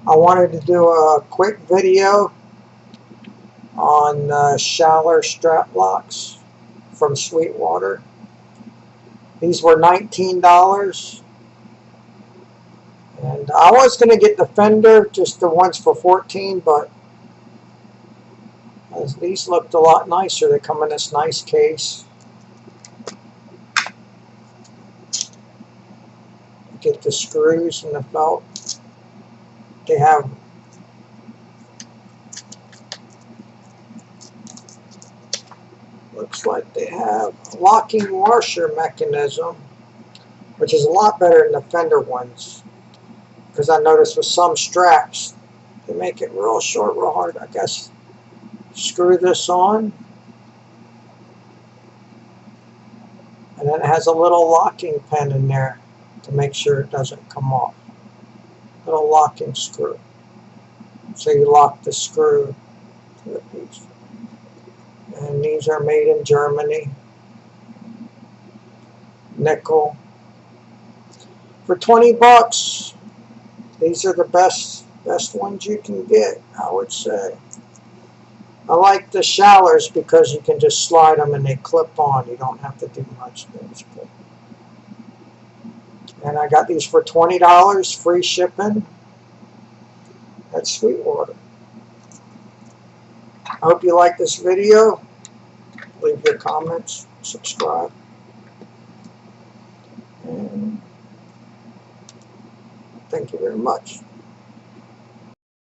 I wanted to do a quick video on Schaller Strap locks from Sweetwater. These were $19. And I was going to get the fender, just the ones for $14, but these looked a lot nicer. They come in this nice case. Get the screws and the belt. They have looks like they have a locking washer mechanism, which is a lot better than the fender ones, because I noticed with some straps they make it real short, real hard. I guess screw this on, and then it has a little locking pin in there to make sure it doesn't come off. Little locking screw. So you lock the screw to the piece. And these are made in Germany. Nickel. For 20 bucks, these are the best ones you can get, I would say. I like the Schallers because you can just slide them and they clip on. You don't have to do much. And I got these for $20, free shipping. That's Sweetwater. I hope you like this video. Leave your comments, subscribe. And thank you very much.